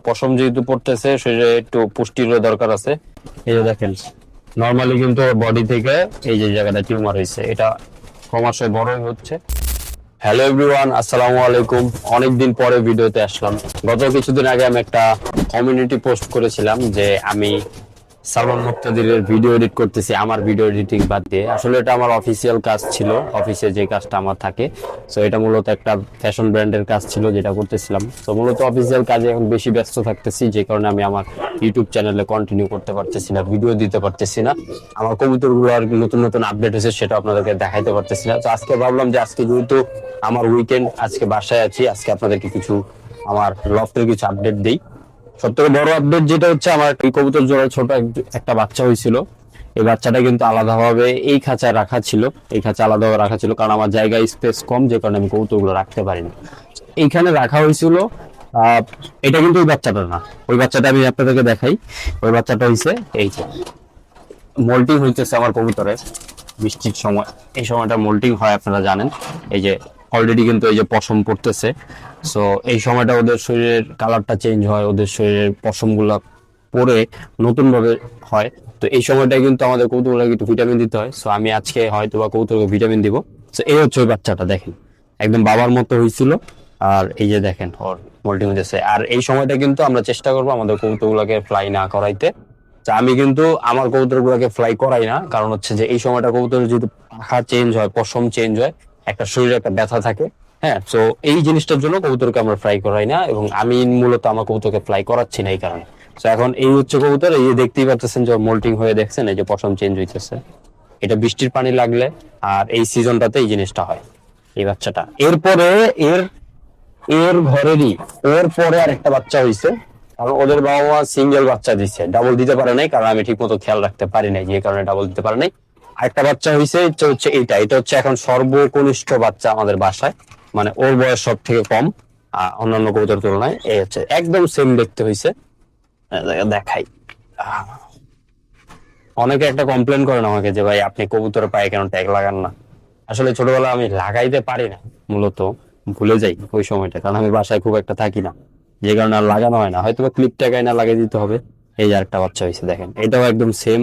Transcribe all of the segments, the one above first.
পশম যেহেতু পড়তেছে শরীরে একটু পুষ্টির দরকার আছে। এই যে দেখেন নর্মালি কিন্তু বডি থেকে এই যে জায়গাটা টিউমার হয়েছে, এটা ক্রমাশই বড়ই হচ্ছে। হ্যালো এভরিওয়ান, আসসালামু আলাইকুম। অনেকদিন পরে ভিডিওতে আসলাম। গত কিছুদিন আগে আমি একটা কমিউনিটি পোস্ট করেছিলাম যে আমি সালমান মুক্তাদিরের ভিডিও এডিট করতেছি, আমার ভিডিও এডিটিং বাদ দিয়ে। আসলে এটা আমার অফিসিয়াল কাজ ছিল, অফিসে যে কাজটা আমার থাকে। সো এটা মূলত একটা ফ্যাশন ব্র্যান্ডের কাজ ছিল যেটা করতেছিলাম। তো মূলত অফিসিয়াল কাজে এখন বেশি ব্যস্ত থাকতেছি, যে কারণে আমি আমার ইউটিউব চ্যানেলে কন্টিনিউ করতে পারতেছি না, ভিডিও দিতে পারতেছি না। আমার কবুতরগুলো আর নতুন নতুন আপডেট হয়েছে সেটা আপনাদেরকে দেখাইতে পারতেছি না। তো আজকে ভাবলাম যে আজকে যেহেতু আমার উইকেন্ড, আজকে বাসায় আছি, আজকে আপনাদেরকে কিছু আমার লফটের কিছু আপডেট দিই। সবথেকে বড় আপডেট যেটা হচ্ছে, আমার এই কবুতর জোড়া ছোট একটা বাচ্চা হয়েছিল। এই বাচ্চাটা কিন্তু আলাদাভাবে এই খাঁচায় রাখা ছিল, এই খাঁচা আলাদাভাবে রাখা ছিল, কারণ আমার জায়গায় স্পেস কম, যে কারণে আমি কবুতরগুলো রাখতে পারিনি। এইখানে রাখা হয়েছিল। এটা কিন্তু ওই বাচ্চাটা না, ওই বাচ্চাটা আমি আপনাদেরকে দেখাই। ওই বাচ্চাটা হয়েছে এই যে মোল্টিং হইতেছে আমার কবুতরের বৃষ্টির সময়। এই সময়টা মোল্টিং হয়, আপনারা জানেন। এই যে অলরেডি কিন্তু এই যে পশম পড়তেছে। সো এই সময়টা ওদের শরীরের কালারটা চেঞ্জ হয়, ওদের শরীরের পশমগুলা পরে নতুন ভাবে হয়। তো এই সময়টায় কিন্তু আমাদের কৌতুকগুলোকে একটু ভিটামিন দিতে হয়। সো আমি আজকে হয়তো বা কৌতুককে ভিটামিন দিব। সো এই হচ্ছে ওই বাচ্চাটা, দেখেন একদম বাবার মতো হয়েছিল। আর এই যে দেখেন ওর মোল্টিং হইতেছে। আর এই সময়টা কিন্তু আমরা চেষ্টা করবো আমাদের কৌতুকগুলোকে ফ্লাই না করাইতে। আমি কিন্তু আমার কবুতরগুলোকে ফ্লাই করাই না, কারণ হচ্ছে যে এই সময়টা কবুতরের যদি পাখা চেঞ্জ হয়, পশম চেঞ্জ হয়, একটা শরীরে একটা ব্যথা থাকে। হ্যাঁ, তো এই জিনিসটার জন্য কবুতরকে আমরা ফ্লাই করাই না, এবং আমি মূলত আমার কবুতরকে ফ্লাই করাচ্ছি না এই কারণে। তো এখন এই হচ্ছে কবুতর, এই যে দেখতেই পাচ্ছেন যে মোল্টিং হয়ে দেখছেন, এই যে পশম চেঞ্জ হইতেছে। এটা বৃষ্টির পানি লাগলে আর এই সিজনটাতে এই জিনিসটা হয়। এই বাচ্চাটা এরপরে এর এর ঘরেরই ওর পরে আর একটা বাচ্চা হয়েছে, কারণ ওদের বাবা মা সিঙ্গেল বাচ্চা দিচ্ছে, ডাবল দিতে পারে নাই, কারণ আমি ঠিক মতো খেয়াল রাখতে পারি নাই, যে কারণে ডাবল দিতে পারে নাই। আরেকটা বাচ্চা হয়েছে, হচ্ছে এটা হচ্ছে এখন সর্বকনিষ্ঠ বাচ্চা আমাদের বাসায়, মানে ওর বয়স সব থেকে কম অন্যান্য কবুতর তুলনায়। এই হচ্ছে একদম সেম দেখতে হয়েছে। দেখাই। অনেকে একটা কমপ্লেন করেন আমাকে যে ভাই আপনি কবুতরের পায়ে কেন ট্যাগ লাগান না। আসলে ছোটবেলা আমি লাগাইতে পারি না, মূলত ভুলে যাই ওই সময়টা, কারণ আমি বাসায় খুব একটা থাকি না, যে কারণে আর লাগানো হয় না। হয়তো বা ক্লিপ টাকাই না লাগিয়ে দিতে হবে। এই যে আরেকটা বাচ্চা হয়েছে, দেখেন এটাও একদম সেম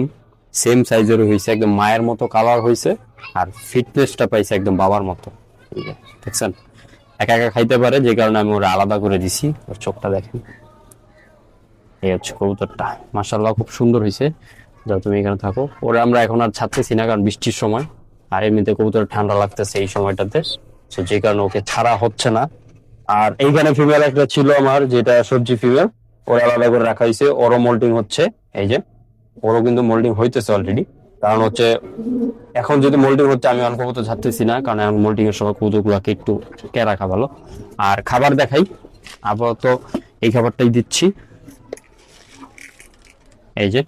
সেম সাইজের হয়েছে, একদম মায়ের মতো কালার হয়েছে। আর ফিটনেসটা পাইছে একদম বাবার মতো। এই যে দেখছেন, একা একা খাইতে পারে, যে কারণে আমি ওরা আলাদা করে দিছি। ওর চোখটা দেখেন। এই হচ্ছে কবুতরটা, মাশাআল্লাহ খুব সুন্দর হয়েছে। যাও তুমি এখানে থাকো। ওরা আমরা এখন আর ছাড়তেছি না, কারণ বৃষ্টির সময়, আর এমনিতে কবুতর ঠান্ডা লাগতেছে এই সময়টাতে। তো যে কারণে ওকে ছাড়া হচ্ছে না। আর এইখানে ফিমেল একটা ছিল আমার, যেটা সবজি ফিমেল, ওরা আলাদা করে রাখা হয়েছে। ওরও মোল্টিং হচ্ছে, এই যে ওরও কিন্তু মোল্টিং হইতেছে অলরেডি। কারণ হচ্ছে এখন যদি মোল্টিং হচ্ছে, আমি অল্প কবুতর ছাড়তেছি না, কারণ এখন মোল্টিং এর সময় কবুতরগুলোকে একটু কে রাখা ভালো। আর খাবার দেখাই, আপাতত এই খাবারটাই দিচ্ছি। এই যে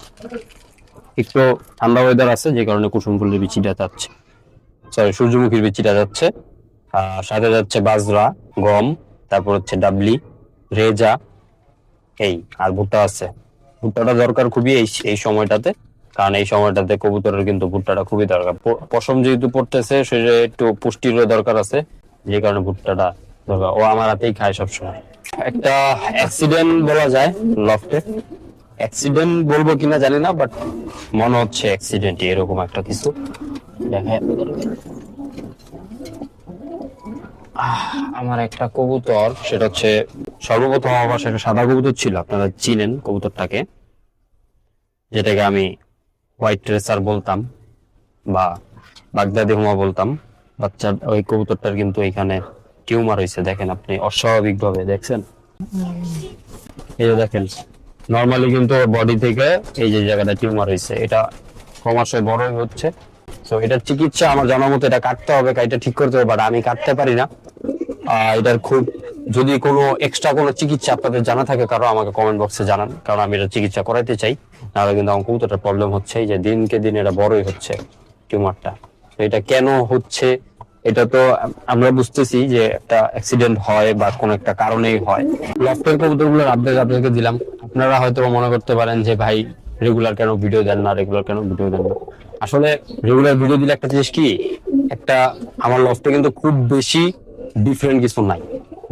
একটু ঠান্ডা ওয়েদার আছে, যে কারণে কুসুম ফুলের বিচিটা যাচ্ছে, সরি সূর্যমুখীর বিচিটা যাচ্ছে। সাথে যাচ্ছে বাজরা, গম, তারপর হচ্ছে ডাবলি, রেজা, এই আর ভুট্টা আছে। ভুট্টাটা দরকার খুবই এই এই সময়টাতে, কারণ এই সময়টাতে কবুতরের কিন্তু ভুট্টাটা খুবই দরকার। পশম যেহেতু পড়তেছে শরীরে একটু পুষ্টির দরকার আছে, যে কারণে ভুট্টাটা দরকার। ও আমার হাতেই খায় সবসময়। একটা অ্যাক্সিডেন্ট বলা যায় লফটে। অ্যাক্সিডেন্ট বলবো কিনা জানি না, বাট মনে হচ্ছে অ্যাক্সিডেন্ট, এরকম একটা কিছু দেখা। আমার একটা কবুতর, সেটা হচ্ছে সর্বপ্রথম আমার বাসায় একটা সাদা কবুতর ছিল, আপনারা চিনেন কবুতরটাকে, যেটাকে আমি হোয়াইট ট্রেসার বলতাম বা বাগদাদি হুমা বলতাম। বাচ্চা ওই কবুতরটার কিন্তু এখানে টিউমার হয়েছে, দেখেন আপনি অস্বাভাবিক ভাবে দেখছেন। এই যে দেখেন নর্মালি কিন্তু বডি থেকে এই যে জায়গাটা টিউমার হয়েছে, এটা ক্রমাশই বড়ই হচ্ছে। তো এটার চিকিৎসা আমার জানার মতো, এটা কাটতে হবে, এটা ঠিক করতে হবে, বাট আমি কাটতে পারি না। এটার খুব, যদি কোনো এক্সট্রা কোনো চিকিৎসা আপনাদের জানা থাকে কারো, আমাকে কমেন্ট বক্সে জানান, কারণ আমি এটা চিকিৎসা করাইতে চাই। নাহলে কিন্তু আমার কবুতরটার প্রবলেম হচ্ছে, এই যে দিনকে দিন এটা বড়ই হচ্ছে টিউমারটা। তো এটা কেন হচ্ছে, এটা তো আমরা বুঝতেছি যে একটা অ্যাক্সিডেন্ট হয় বা কোনো একটা কারণেই হয়। লফটের কবুতরগুলোর আপডেট আপনাদেরকে দিলাম। আপনারা হয়তো মনে করতে পারেন যে ভাই রেগুলার কেন ভিডিও দেন না, রেগুলার কেন ভিডিও দেন না। আসলে রেগুলার ভিডিও দিলে একটা জিনিস কি, একটা আমার লফটে কিন্তু খুব বেশি ডিফারেন্ট কিছু নাই,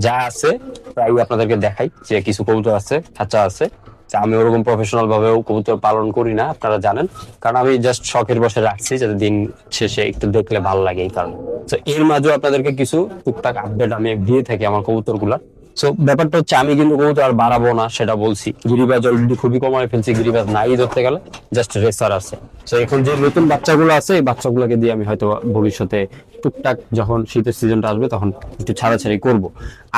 যা আছে প্রায় আপনাদেরকে দেখাই, যে কিছু কবুতর আছে, খাঁচা আছে। তা আমি ওরকম প্রফেশনাল ভাবেও কবুতর পালন করি না, আপনারা জানেন, কারণ আমি জাস্ট শখের বসে রাখছি, যাতে দিন শেষে একটু দেখলে ভালো লাগে এই কারণে। তো এর মাঝেও আপনাদেরকে কিছু টুকটাক আপডেট আমি দিয়ে থাকি আমার কবুতর গুলা। সো ব্যাপারটা হচ্ছে আমি কিন্তু কবুতর আর বাড়াবো না, সেটা বলছি। গিরিবাজ অলরেডি খুবই কমায় ফেলছি, গিরিবাজ নাই ধরতে গেলে, জাস্ট রেসার আছে। তো এখন যে নতুন বাচ্চাগুলো আছে, এই বাচ্চাগুলোকে দিয়ে আমি হয়তো ভবিষ্যতে টুকটাক যখন শীতের সিজনটা আসবে তখন একটু ছাড়াছাড়ি করব।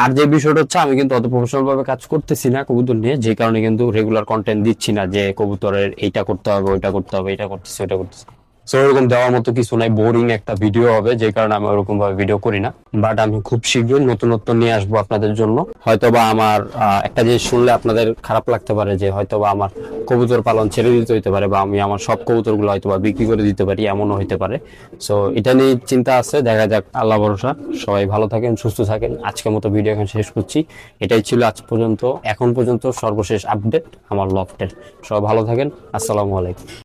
আর যে বিষয়টা হচ্ছে, আমি কিন্তু অত প্রফেশনাল ভাবে কাজ করতেছি না কবুতর নিয়ে, যে কারণে কিন্তু রেগুলার কন্টেন্ট দিচ্ছি না, যে কবুতরের এইটা করতে হবে, ওইটা করতে হবে, এটা করতেছি, ওইটা করতেছি। সো ওরকম দেওয়ার মতো কিছু নাই, বোরিং একটা ভিডিও হবে, যে কারণে আমি ওরকম ভাবে ভিডিও করি না। বাট আমি খুব শীঘ্রই নতুনত্ব নিয়ে আসবো আপনাদের জন্য। হয়তোবা আমার একটা জিনিস শুনলে আপনাদের খারাপ লাগতে পারে, যে হয়তোবা আমার কবুতর পালন ছেড়ে দিতে হইতে পারে, বা আমি আমার সব কবুতরগুলো হয়তোবা বিক্রি করে দিতে পারি, এমনও হইতে পারে। সো এটা নিয়ে চিন্তা আছে, দেখা যাক, আল্লাহ ভরসা। সবাই ভালো থাকেন, সুস্থ থাকেন। আজকের মতো ভিডিও এখন শেষ করছি। এটাই ছিল এখন পর্যন্ত সর্বশেষ আপডেট আমার লফটের। সবাই ভালো থাকেন। আসসালামু আলাইকুম।